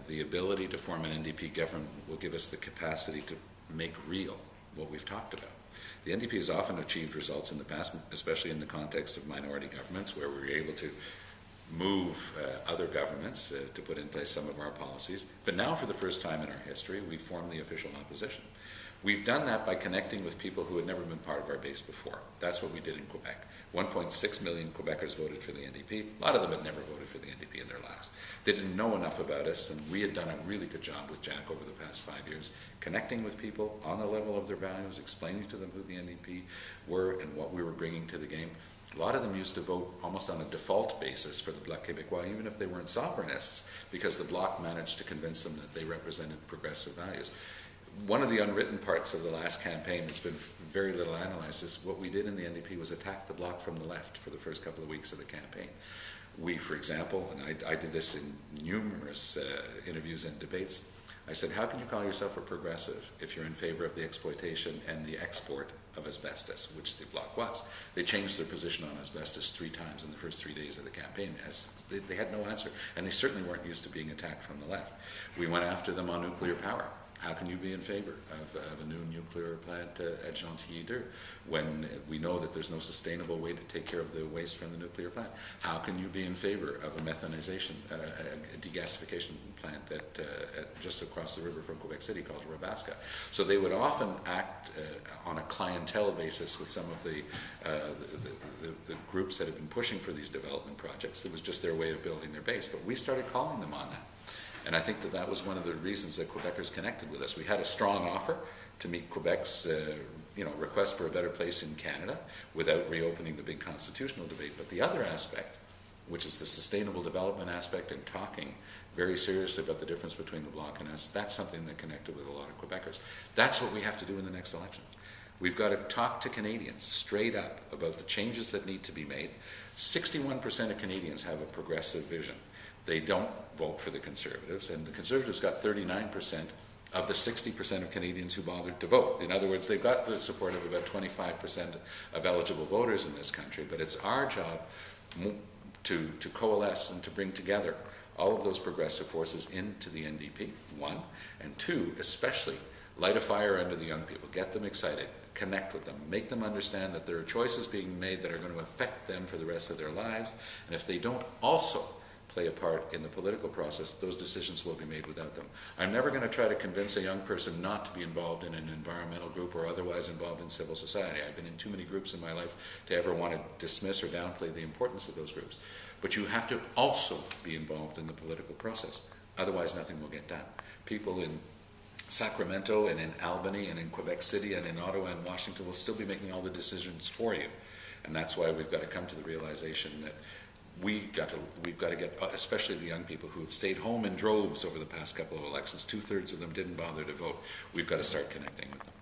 the ability to form an NDP government will give us the capacity to make real what we've talked about. The NDP has often achieved results in the past, especially in the context of minority governments, where we were able to move other governments to put in place some of our policies. But now, for the first time in our history, we've formed the official opposition. We've done that by connecting with people who had never been part of our base before. That's what we did in Quebec. 1.6 million Quebecers voted for the NDP. A lot of them had never voted for the NDP in their lives. They didn't know enough about us, and we had done a really good job with Jack over the past 5 years, connecting with people on the level of their values, explaining to them who the NDP were and what we were bringing to the game. A lot of them used to vote almost on a default basis for the Bloc Québécois, even if they weren't sovereignists, because the Bloc managed to convince them that they represented progressive values. One of the unwritten parts of the last campaign that's been very little analyzed is what we did in the NDP was attack the Bloc from the left for the first couple of weeks of the campaign. We, for example, and I did this in numerous interviews and debates, I said, how can you call yourself a progressive if you're in favor of the exploitation and the export of asbestos, which the Bloc was? They changed their position on asbestos 3 times in the first 3 days of the campaign. As they had no answer, and they certainly weren't used to being attacked from the left. We went after them on nuclear power. How can you be in favor of a new nuclear plant at Gentilly 2 when we know that there's no sustainable way to take care of the waste from the nuclear plant? How can you be in favor of a methanization, a degasification plant just across the river from Quebec City called Rabaska? So they would often act on a clientele basis with some of the groups that have been pushing for these development projects. It was just their way of building their base, but we started calling them on that. And I think that that was one of the reasons that Quebecers connected with us. We had a strong offer to meet Quebec's request for a better place in Canada without reopening the big constitutional debate. But the other aspect, which is the sustainable development aspect and talking very seriously about the difference between the Bloc and us, that's something that connected with a lot of Quebecers. That's what we have to do in the next election. We've got to talk to Canadians straight up about the changes that need to be made. 61% of Canadians have a progressive vision. They don't vote for the Conservatives, and the Conservatives got 39% of the 60% of Canadians who bothered to vote. In other words, they've got the support of about 25% of eligible voters in this country, but it's our job to coalesce and to bring together all of those progressive forces into the NDP, 1, and 2, especially light a fire under the young people, get them excited, connect with them, make them understand that there are choices being made that are going to affect them for the rest of their lives, and if they don't also play a part in the political process, those decisions will be made without them. I'm never going to try to convince a young person not to be involved in an environmental group or otherwise involved in civil society. I've been in too many groups in my life to ever want to dismiss or downplay the importance of those groups. But you have to also be involved in the political process. Otherwise, nothing will get done. People in Sacramento and in Albany and in Quebec City and in Ottawa and Washington will still be making all the decisions for you. And that's why we've got to come to the realization that we've got to get, especially the young people who have stayed home in droves over the past couple of elections, 2/3 of them didn't bother to vote. We've got to start connecting with them.